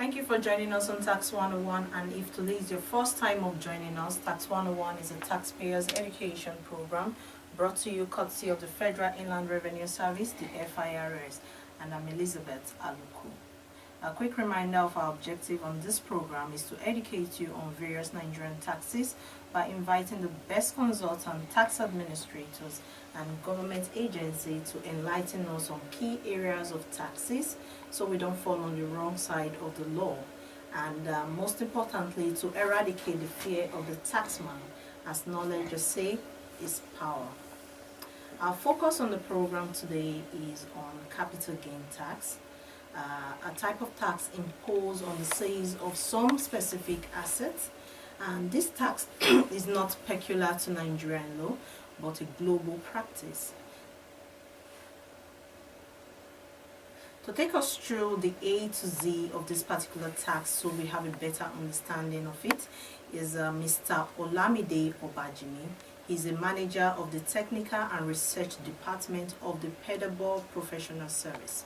Thank you for joining us on Tax 101, and if today is your first time of joining us, Tax 101 is a taxpayers education program brought to you courtesy of the Federal Inland Revenue Service, the FIRS, and I'm Elizabeth Aluko. A quick reminder of our objective on this program is to educate you on various Nigerian taxes by inviting the best consultant, tax administrators, and government agency to enlighten us on key areas of taxes so we don't fall on the wrong side of the law. And most importantly, to eradicate the fear of the taxman, as knowledge, just say, is power. Our focus on the program today is on capital gain tax, a type of tax imposed on the sales of some specific assets. And this tax is not peculiar to Nigerian law, but a global practice. To take us through the A to Z of this particular tax so we have a better understanding of it is Mr. Olamide Obajimi. He's a manager of the Technical and Research Department of the Pedabo Professional Services,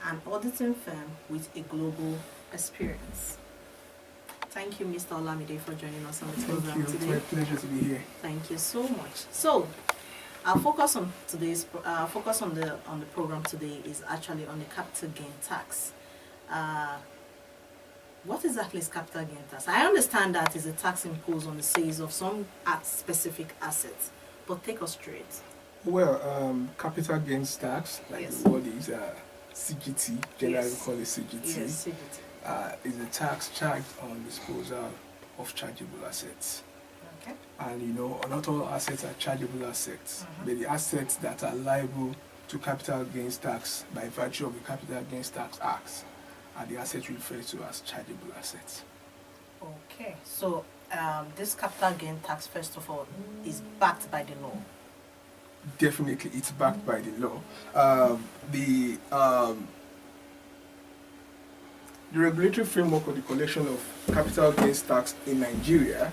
an auditing firm with a global experience. Thank you, Mr. Olamide, for joining us on the program today. It's my pleasure to be here. Thank you so much. So, our focus on today's on the program today is actually on the capital gain tax. What exactly is capital gain tax? I understand that is a tax imposed on the sales of some specific assets, but take us through it. Well, capital gains tax, like Yes. the word is CGT, generally Yes. called it CGT, Yes, CGT. is a tax charged on disposal of chargeable assets. Okay. And not all assets are chargeable assets, Mhm. but the assets that are liable to capital gains tax by virtue of the Capital Gains Tax Act are the assets referred to as chargeable assets. Okay. So, this capital gain tax, first of all, is backed by the law. Definitely, it's backed by the law. The regulatory framework of the collection of capital gains tax in Nigeria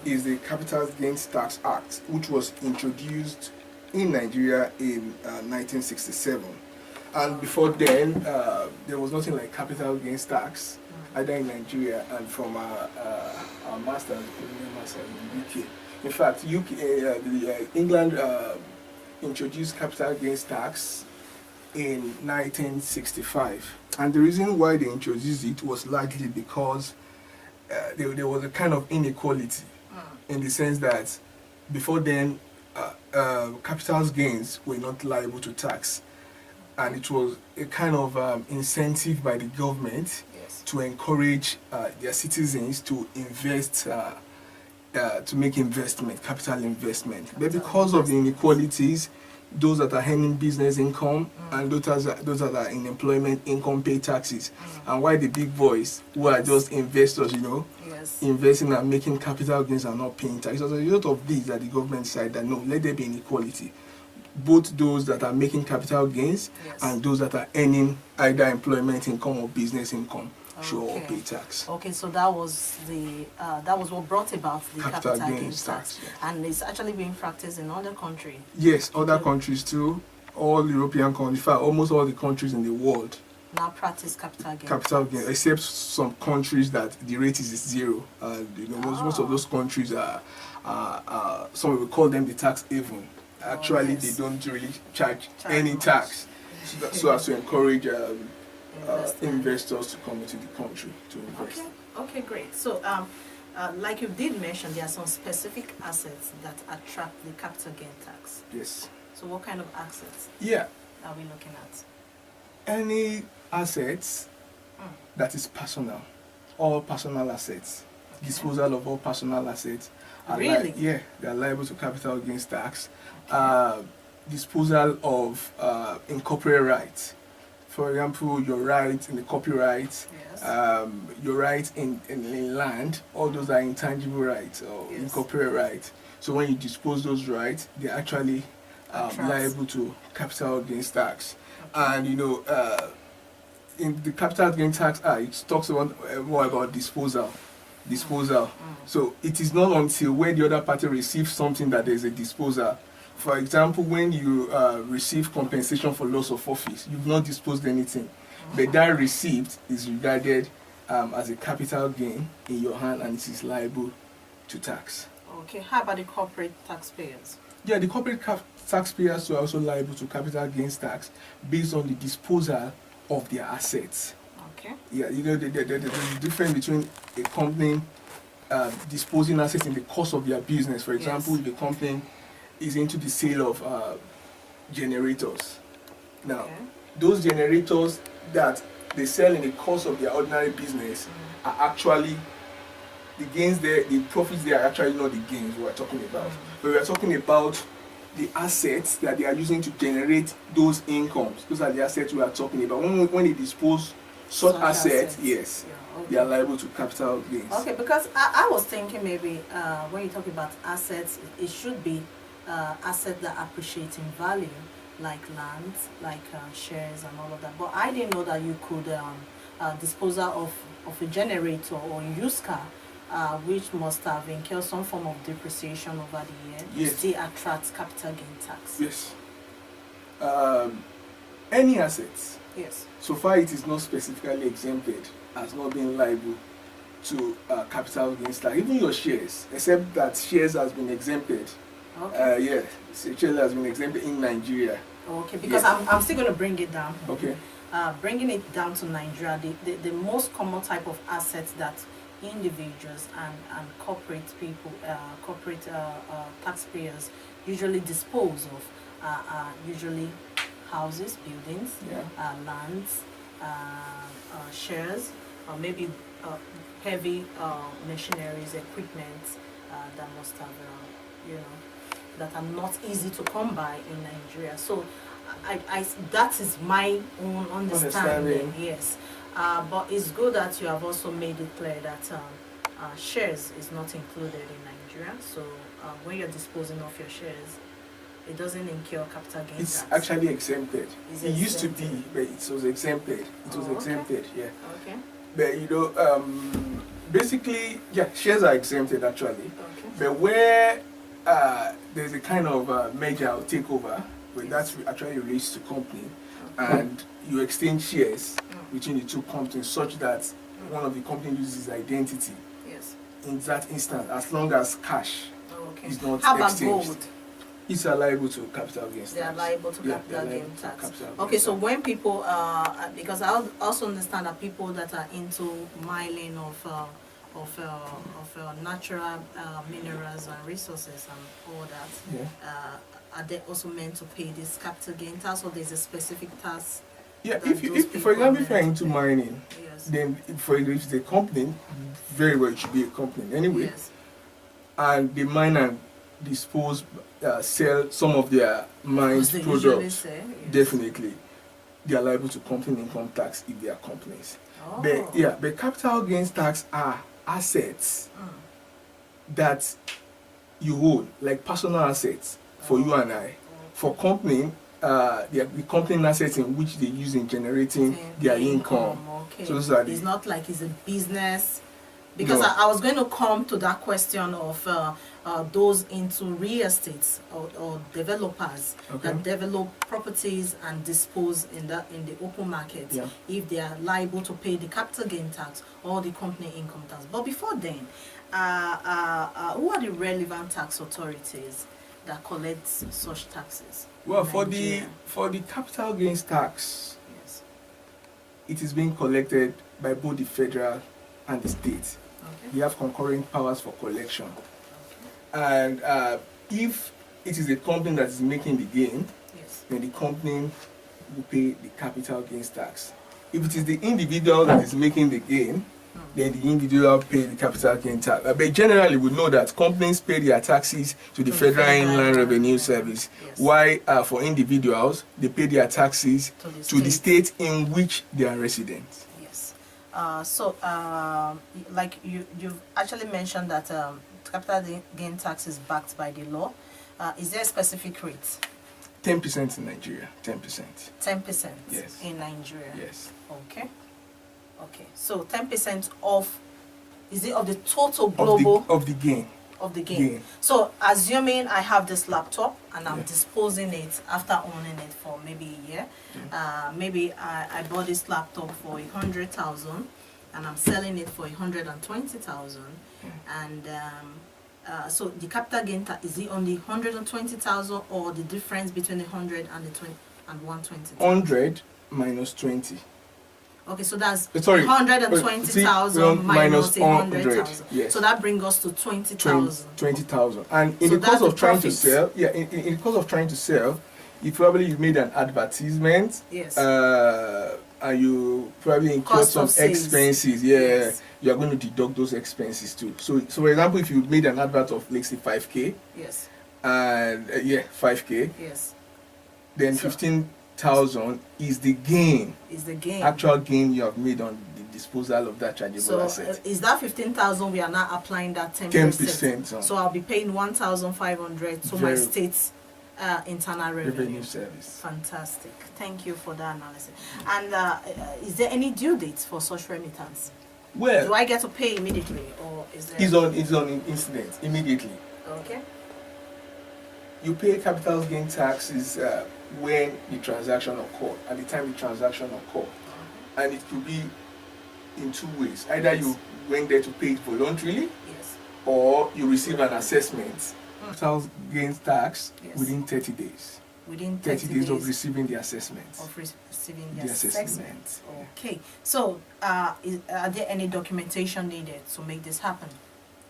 is the Capital Gains Tax Act, which was introduced in Nigeria in 1967. And before then, there was nothing like capital gains tax, either in Nigeria and from our masters, colonial masters in the UK. In fact, England introduced capital gains tax in 1965, and the reason why they introduced it was largely because there was a kind of inequality in the sense that before then capital gains were not liable to tax, and it was a kind of incentive by the government to encourage their citizens to invest, to make investment, capital investment. But because of the inequalities, those that are earning business income and those that are in employment income pay taxes. And why the big boys who are just investors, investing and making capital gains are not paying tax. As a result of this, that the government decided that no, let there be inequality. Both those that are making capital gains and those that are earning either employment income or business income should all pay tax. Okay, so that was what brought about the capital gains tax, and it's actually being practiced in other countries. Yes, other countries too. All European countries, in fact, almost all the countries in the world now practice capital gains. Capital gains, except some countries that the rate is zero. Most of those countries are some will call them the tax haven. Actually, they don't really charge any much tax, so as to encourage investors to come into the country to invest. Okay, great. So, like you did mention, there are some specific assets that attract the capital gain tax. Yes. So, what kind of assets are we looking at? Any assets that is personal, all personal assets, disposal of all personal assets. Really? They are liable to capital gains tax. Disposal of incorporeal rights. For example, your right in the copyright, your right in land, all those are intangible rights or incorporeal rights. So when you dispose those rights, they're actually liable to capital gains tax. And in the Capital Gains Tax Act, it talks more about disposal. So it is not until when the other party receives something that there is a disposal. For example, when you receive compensation for loss of office, you've not disposed anything, but that receipt is regarded as a capital gain in your hand, and it is liable to tax. Okay, how about the corporate taxpayers? Yeah, the corporate taxpayers are also liable to capital gains tax based on the disposal of their assets. Okay. Yeah, you know, the difference between a company disposing assets in the course of their business. For example, Yes. if a company is into the sale of generators. Now, Okay. those generators that they sell in the course of their ordinary business are actually the gains there, the profits there are actually not the gains we're talking about. But we're talking about the assets that they are using to generate those incomes. Those are the assets we are talking about. When they dispose such assets, yes, Yeah, okay. they are liable to capital gains. Okay, because I was thinking maybe when you talk about assets, it should be assets that appreciate in value, like land, like shares and all of that. But I didn't know that you could dispose of a generator or a used car, which must have incurred some form of depreciation over the year. Yes. Still attracts capital gain tax. Yes. Any assets, Yes. so far it is not specifically exempted as not being liable to capital gains tax. Even your shares, except that shares has been exempted. Okay. Yeah, shares has been exempted in Nigeria. Okay, because Yes. I'm still going to bring it down. Okay. Bringing it down to Nigeria, the most common type of assets that individuals and corporate people, taxpayers usually dispose of are usually houses, buildings, Yeah. lands, shares, or maybe heavy machineries, equipment that must have, that are not easy to come by in Nigeria. So that is my own understanding. Yes. But it's good that you have also made it clear that shares is not included in Nigeria. So when you're disposing of your shares, it doesn't incur capital gains It's tax. actually exempted. It's It used to be, exempted. but it was exempted. It was Oh, okay. exempted, yeah. Okay. But basically, yeah, shares are exempted actually. Okay. But where there's a kind of merger or takeover, where Yes. that actually relates to company, Okay. and you exchange shares between the two companies such that one of the company loses identity. Yes. In that instance, as long as cash Okay. is not How about exchanged, gold? it's liable to capital gains They are tax. liable to Yeah, capital they are gain liable to tax. capital Okay, gains so tax. when people, because I also understand that people that are into mining of natural minerals and resources and all that, Yeah. are they also meant to pay this capital gain tax, or there's a specific tax? Yeah, that if those for people example, are if you're meant to into pay? mining, Yes. then if it's a company, very well it should be a company anyway, Yes. and they mine and dispose, sell some of their mined As they usually products, say, yes. definitely they are liable to company income tax if they are companies. Oh. But capital gains tax are assets that you own, like personal assets for you and I. For company, the company assets in which they use in generating their income. Okay. So those are It's the, not like it's a business. Because No. I was going to come to that question of those into real estates or developers Okay. that develop properties and dispose in the open market, Yeah. if they are liable to pay the capital gain tax or the company income tax. But before then, who are the relevant tax authorities that collect such taxes? well, in for Nigeria? the capital gains tax, Yes. it is being collected by both the federal and the state. Okay. They have concurrent powers for collection. Okay. And if it is a company that is making the gain, Yes. then the company will pay the capital gains tax. If it is the individual that is making the gain, then the individual pay the capital gain tax. But generally, we know that companies pay their taxes to the Federal Inland Revenue Service, Yes. while for individuals, they pay their taxes to the state in which they are resident. Yes. Like you've actually mentioned that capital gain tax is backed by the law. Is there a specific rate? 10% in Nigeria, 10%. 10% Yes. in Nigeria. Yes. Okay. Okay. So 10% of, is it of the total global Of the gain. of the gain? Gain. So assuming I have this laptop and I'm Yeah. disposing it after owning it for maybe a year, maybe I bought this laptop for 100,000. and I'm selling it for 120,000, and so the capital gain tax, is it on the 120,000 or the difference between the 100 and the 20 and 120? 100 minus 20. Okay, so that's Sorry, 120,000 minus 100,000. Yes. So that brings us to 20,000. 20,000. And in So the course that's of the trying to profits. sell, in the course of trying to sell, you made an advertisement. Yes. And you probably incurred Cost some of sales. expenses. Yes. You are going to deduct those expenses too. So for example, if you made an advert of, let's say, 5k, Yes. and 5k, Yes. then So- 15,000 is the gain. Is the gain. Actual gain you have made on the disposal of that chargeable So asset. is that 15,000? We are now applying that 10%. 10% on So I'll be paying 1,500 to my Very- state's internal revenue service. Fantastic. Thank you for that analysis. And is there any due date for such remittance? Do Well, I get to pay immediately, or is there? it's on incident immediately. Okay. You pay capital gain taxes when the transaction occurred, at the time the transaction occurred. And it could be in two ways. Either you went there to pay it voluntarily, Yes. or you receive an assessment, capital gains tax, Yes. within 30 days. Within 30 days of receiving the assessment. of receiving the The assessment. assessment. Okay. So are there any documentation needed to make this happen?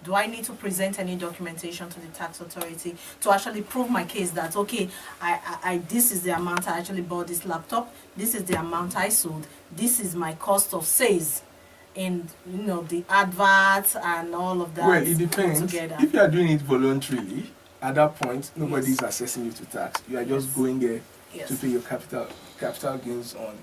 Do I need to present any documentation to the tax authority to actually prove my case that, okay, I this is the amount I actually bought this laptop, this is the amount I sold, this is my cost of sales, and the adverts and all of that? Well, it depends. Together. If you are doing it voluntarily, at that point, nobody Yes. is assessing you to tax. You are just Yes. going there Yes. to pay your capital gains on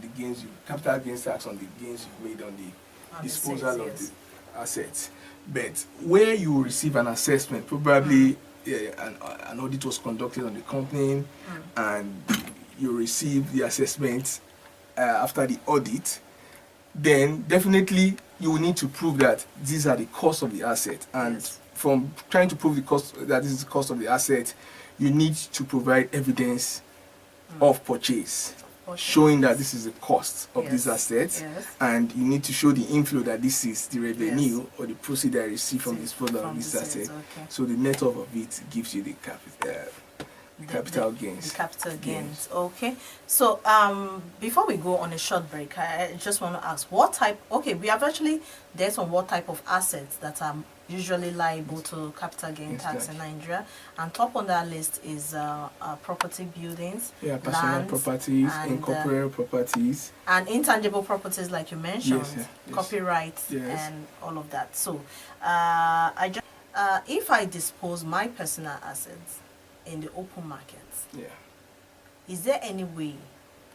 the gains capital gains tax on the gains you made on the On the disposal sales, of yes. the assets. But where you receive an assessment, probably an audit was conducted on the company, and you receive the assessment after the audit, then definitely you will need to prove that these are the cost of the asset. And Yes. from trying to prove the cost, that this is the cost of the asset, you need to provide evidence of purchase, Okay. showing that this is the cost of this Yes. asset, Yes. and you need to show the inflow that this is the revenue or the proceed I receive from this product From of this the asset. sales, okay. So the net off of it gives you the capital gains. The capital gains. Okay. So before we go on a short break, I just want to ask what type. Okay, we have actually there's on what type of assets that are usually liable to capital gain Yes, tax that. in Nigeria, and top on that list is property, buildings, Yeah, personal lands, properties, and, incorporeal properties. and intangible properties like you mentioned, Yes. copyright Yes. and all of that. So if I dispose my personal assets in the open market, Yeah. is there any way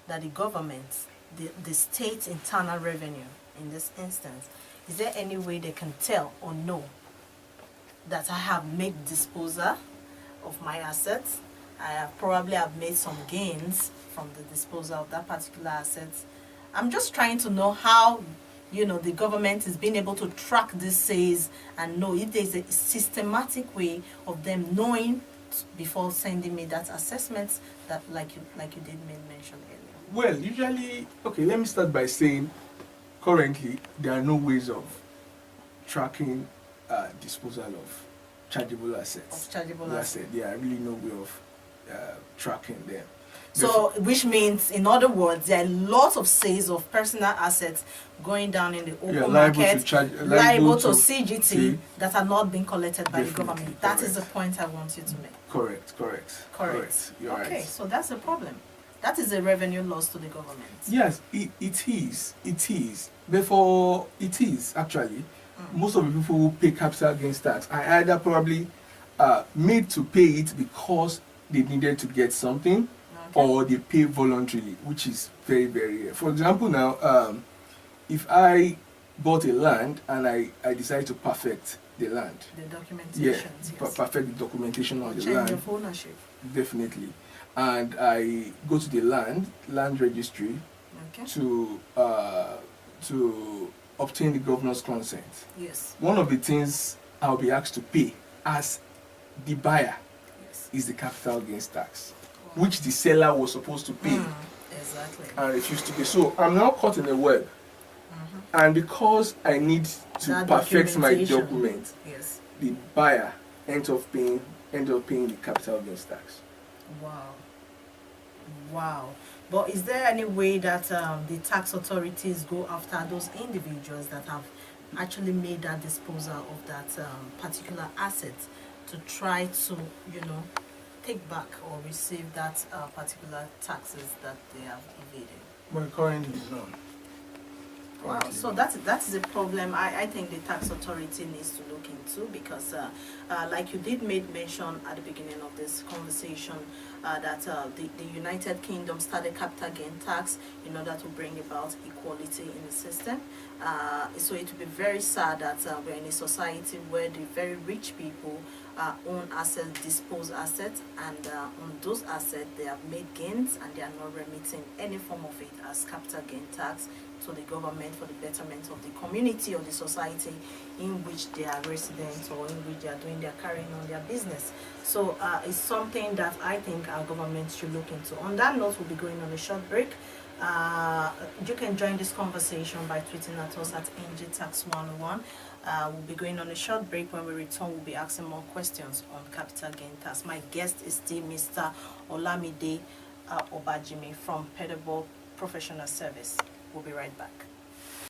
that the government, the state internal revenue in this instance, is there any way they can tell or know that I have made disposal of my assets? I have probably have made some gains from the disposal of that particular asset. I'm just trying to know how the government is being able to track these sales and know if there's a systematic way of them knowing before sending me that assessment that like you did mention earlier. Well, usually, okay, let me start by saying currently there are no ways of tracking disposal of chargeable assets. Of chargeable assets. There are really no way of tracking them. So, which means, in other words, there are lots of sales of personal assets going down in the open market, liable to CGT that are not being collected by the government. That is the point I want you to make. Correct. You're Okay, right. so that's the problem. That is a revenue loss to the government. Yes, it is. Therefore, it is actually. Most of the people who pay capital gains tax are either probably made to pay it because they needed to get something, or they pay voluntarily, which is very, very rare. For example, now, if I bought a land and I decide to perfect the land, The documentation. perfect the documentation on the Change land, of ownership. definitely, and I go to the land registry Okay. to obtain the governor's consent. Yes. One of the things I'll be asked to pay as the buyer Yes. is the capital gains tax, which the seller was supposed to pay Exactly. and refused to pay. So I'm now caught in a web. And because I need to That perfect my documentation. document, Yes. the buyer ends up paying the capital gains tax. Wow. Wow. But is there any way that the tax authorities go after those individuals that have actually made that disposal of that particular asset to try to, take back or receive that particular taxes that they have evaded? But currently it's none. Wow, so that is a problem I think the tax authority needs to look into, because like you did make mention at the beginning of this conversation, that the United Kingdom started capital gain tax in order to bring about equality in the system. So it would be very sad that we're in a society where the very rich people own assets, dispose assets, and on those assets they have made gains and they are not remitting any form of it as capital gain tax to the government for the betterment of the community or the society in which they are residents or in which they are carrying on their business. So it's something that I think our government should look into. On that note, we'll be going on a short break. You can join this conversation by tweeting at us at NGTax101. We'll be going on a short break. When we return, we'll be asking more questions on capital gain tax. My guest is still Mr. Olamide Obajimi from Pedabo Professional Services. We'll be right back.